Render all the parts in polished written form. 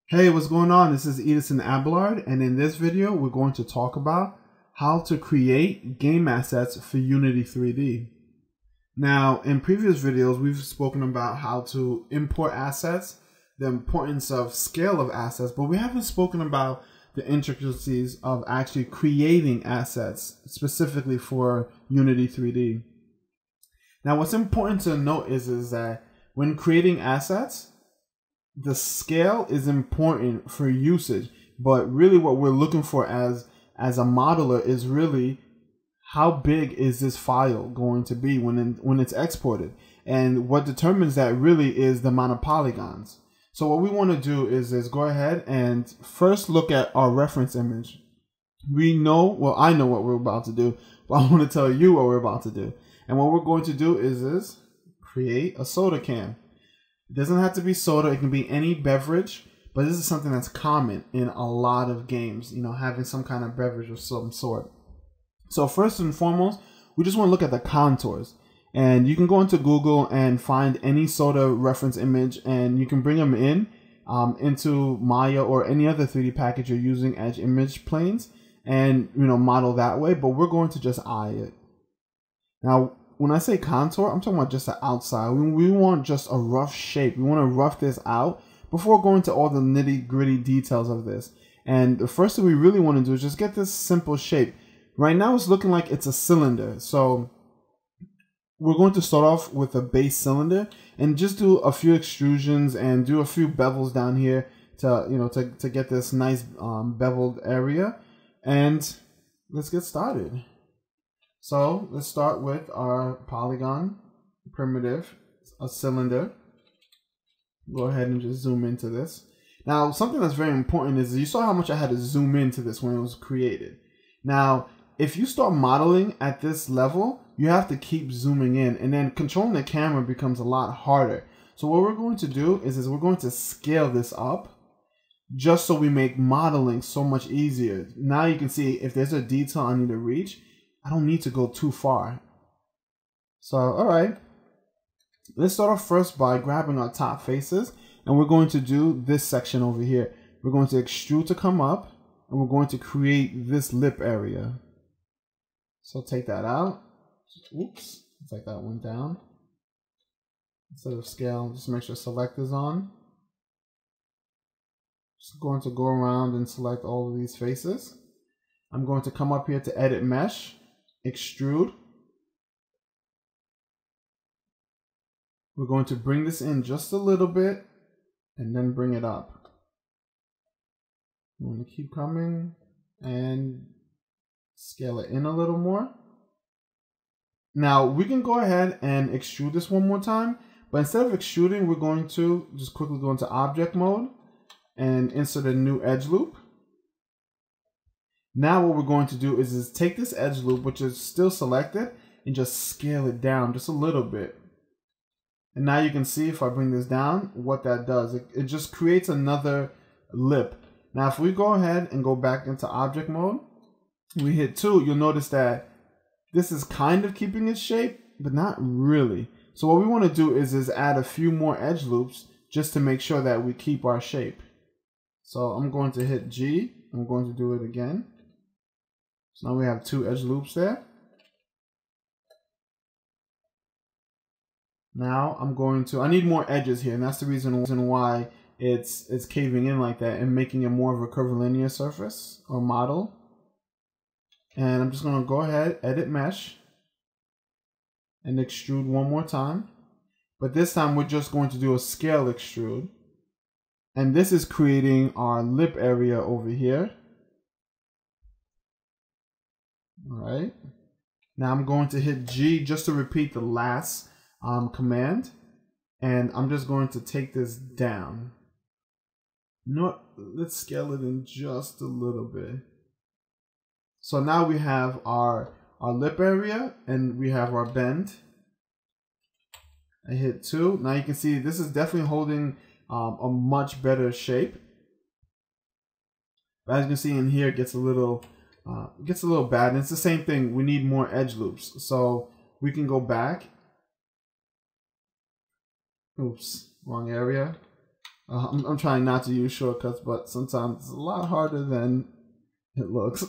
Hey, what's going on? This is Edithson Abelard, and in this video, we're going to talk about how to create game assets for Unity 3D. Now, in previous videos, we've spoken about how to import assets, the importance of scale of assets, but we haven't spoken about the intricacies of actually creating assets specifically for Unity 3D. Now, what's important to note is that when creating assets, the scale is important for usage, but really what we're looking for as a modeler is really how big is this file going to be when it's exported, and what determines that really is the amount of polygons. So what we want to do is go ahead and first look at our reference image. We know, well, I know what we're about to do, but I want to tell you what we're about to do. And what we're going to do is create a soda can. It doesn't have to be soda, it can be any beverage, but this is something that's common in a lot of games, you know, having some kind of beverage of some sort. So first and foremost, we just want to look at the contours. And you can go into Google and find any soda reference image, and you can bring them in into Maya or any other 3D package you're using as image planes, and model that way. But we're going to just eye it. Now, when I say contour, I'm talking about just the outside. We want just a rough shape. We want to rough this out before going to all the nitty-gritty details of this. And the first thing we really want to do is just get this simple shape. Right now it's looking like it's a cylinder. So we're going to start off with a base cylinder and just do a few extrusions and do a few bevels down here to get this nice beveled area. And let's get started. So let's start with our polygon primitive, a cylinder. Go ahead and just zoom into this. Now, something that's very important is you saw how much I had to zoom into this when it was created. Now, if you start modeling at this level, you have to keep zooming in, and then controlling the camera becomes a lot harder. So what we're going to do is we're going to scale this up just so we make modeling so much easier. Now you can see if there's a detail I need to reach, I don't need to go too far. So, all right, let's start off first by grabbing our top faces, and we're going to do this section over here. We're going to extrude to come up, and we're going to create this lip area. So take that out. Oops, take that one down. Instead of scale, just make sure select is on. Just going to go around and select all of these faces. I'm going to come up here to edit mesh. Extrude. We're going to bring this in just a little bit and then bring it up. I'm going to keep coming and scale it in a little more. Now we can go ahead and extrude this one more time, but instead of extruding, we're going to just quickly go into object mode and insert a new edge loop. Now what we're going to do is take this edge loop, which is still selected, and just scale it down just a little bit. And now you can see if I bring this down, what that does. It just creates another lip. Now if we go ahead and go back into object mode, we hit 2, you'll notice that this is kind of keeping its shape, but not really. So what we want to do is add a few more edge loops just to make sure that we keep our shape. So I'm going to hit G, I'm going to do it again. So now we have 2 edge loops there. Now I need more edges here, and that's the reason why it's caving in like that and making it more of a curvilinear surface or model. And I'm just going to go ahead, edit mesh, and extrude one more time. But this time we're just going to do a scale extrude. And this is creating our lip area over here. All right. Now I'm going to hit G just to repeat the last command. And I'm just going to take this down. Let's scale it in just a little bit. So now we have our lip area and we have our bend. I hit 2. Now you can see this is definitely holding a much better shape. But as you can see in here, it gets a little bad. And it's the same thing. We need more edge loops. So we can go back. Oops, wrong area. I'm trying not to use shortcuts, but sometimes it's a lot harder than it looks.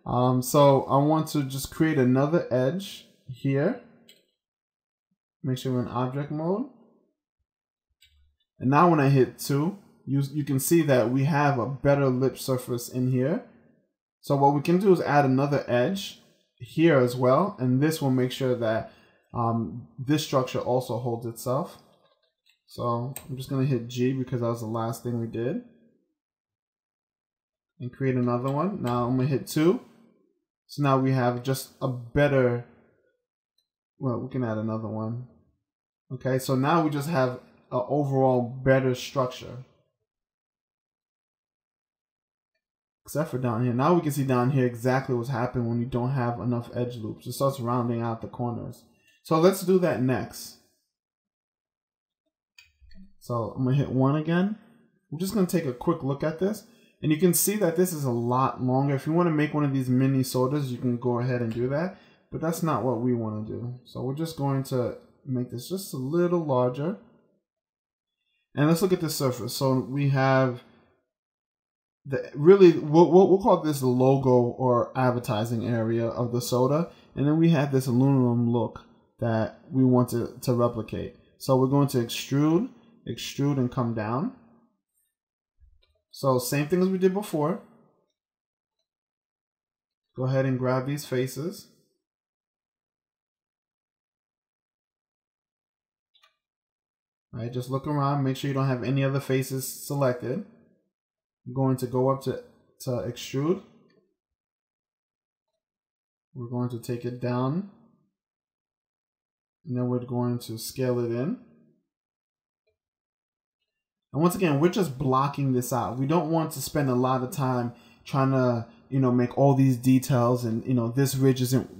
So I want to just create another edge here. Make sure we're in object mode. And now when I hit 2, you can see that we have a better lip surface in here. So what we can do is add another edge here as well, and this will make sure that this structure also holds itself. So I'm just going to hit G because that was the last thing we did. And create another one. Now I'm going to hit 2. So now we have just a better, well, we can add another one. Okay, so now we just have an overall better structure. Except for down here. Now we can see down here exactly what's happening when you don't have enough edge loops. It starts rounding out the corners. So let's do that next. So I'm going to hit 1 again. I'm just going to take a quick look at this. And you can see that this is a lot longer. If you want to make one of these mini sodas, you can go ahead and do that. But that's not what we want to do. So we're just going to make this just a little larger. And let's look at the surface. So we have we'll call this the logo or advertising area of the soda. And then we have this aluminum look that we want to replicate. So we're going to extrude, and come down. So same thing as we did before. Go ahead and grab these faces. All right, just look around, make sure you don't have any other faces selected. I'm going to go up to extrude. We're going to take it down. And then we're going to scale it in. And once again, we're just blocking this out. We don't want to spend a lot of time trying to, make all these details and, this ridge isn't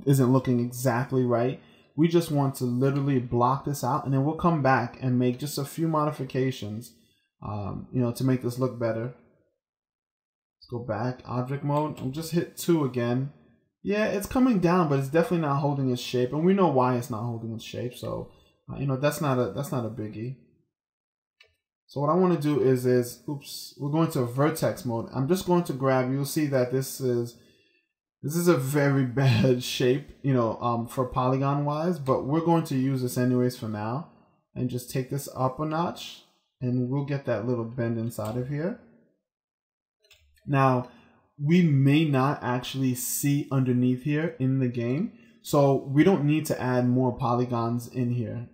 looking exactly right. We just want to literally block this out, and then we'll come back and make just a few modifications, to make this look better. Let's go back, object mode, and just hit 2 again. Yeah, it's coming down, but it's definitely not holding its shape, and we know why it's not holding its shape. So, that's not a biggie. So what I want to do is we're going to vertex mode. I'm just going to grab, you'll see that this is a very bad shape, for polygon wise, but we're going to use this anyways for now and just take this up a notch, and we'll get that little bend inside of here. Now, we may not actually see underneath here in the game, so we don't need to add more polygons in here.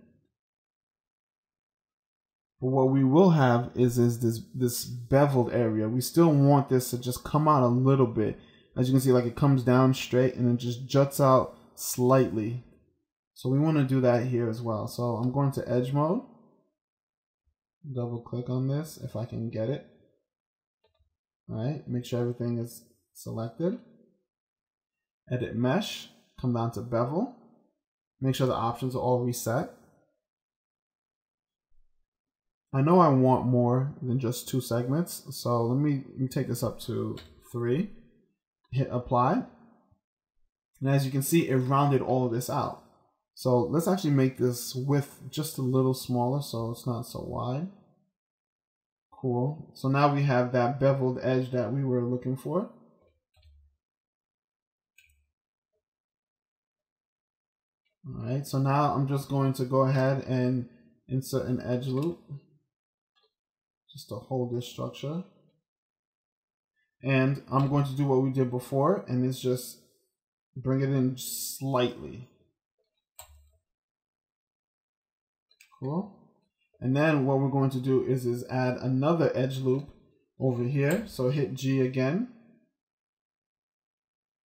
But what we will have is this beveled area. We still want this to just come out a little bit. As you can see, like it comes down straight and it just juts out slightly. So we want to do that here as well. So I'm going to edge mode. Double click on this if I can get it. All right, make sure everything is selected. Edit mesh, come down to bevel. Make sure the options are all reset. I know I want more than just 2 segments, so let me take this up to 3. Hit apply. And as you can see, it rounded all of this out. So let's actually make this width just a little smaller so it's not so wide. Cool. So now we have that beveled edge that we were looking for. All right, so now I'm just going to go ahead and insert an edge loop just to hold this structure. And I'm going to do what we did before, and it's just bring it in slightly. Cool. And then what we're going to do is add another edge loop over here. So hit G again.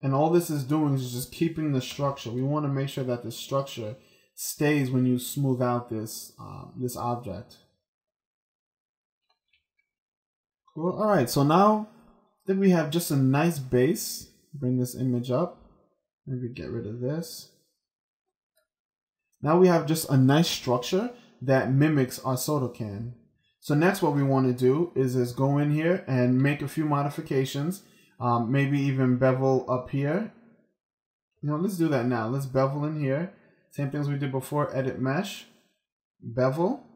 And all this is doing is just keeping the structure. We want to make sure that the structure stays when you smooth out this object. Cool. All right, so now that we have just a nice base, bring this image up. Maybe get rid of this. Now we have just a nice structure that mimics our soda can. So next what we want to do is go in here and make a few modifications. Maybe even bevel up here. Let's do that now. Let's bevel in here. Same things we did before, edit mesh, bevel.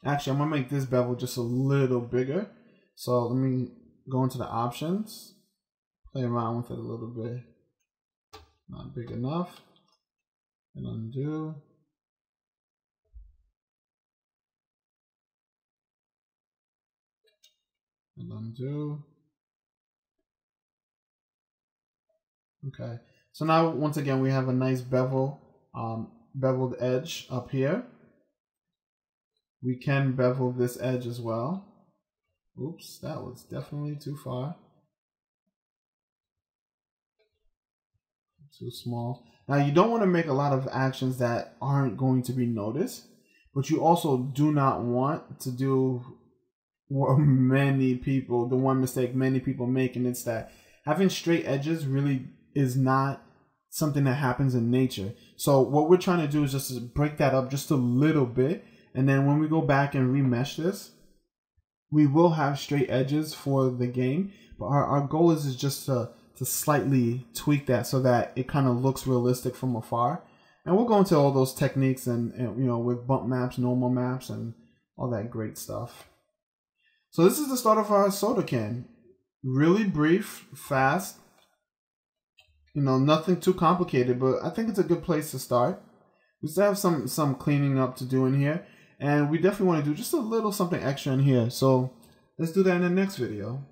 Actually, I'm gonna make this bevel just a little bigger. So let me go into the options, play around with it a little bit. Not big enough. And undo. And undo. Okay. So now once again we have a nice beveled edge up here. We can bevel this edge as well. Oops, that was definitely too far. Too small. Now you don't want to make a lot of actions that aren't going to be noticed, but you also do not want to do what many people, the one mistake many people make, and it's that having straight edges really is not something that happens in nature. So what we're trying to do is just to break that up just a little bit, and then when we go back and remesh this, we will have straight edges for the game, but our goal is just to slightly tweak that so that it kind of looks realistic from afar. And we'll go into all those techniques and you know, with bump maps, normal maps, and all that great stuff. So this is the start of our soda can. Really brief, fast, you know, nothing too complicated, but I think it's a good place to start. We still have some cleaning up to do in here, and we definitely want to do just a little something extra in here. So let's do that in the next video.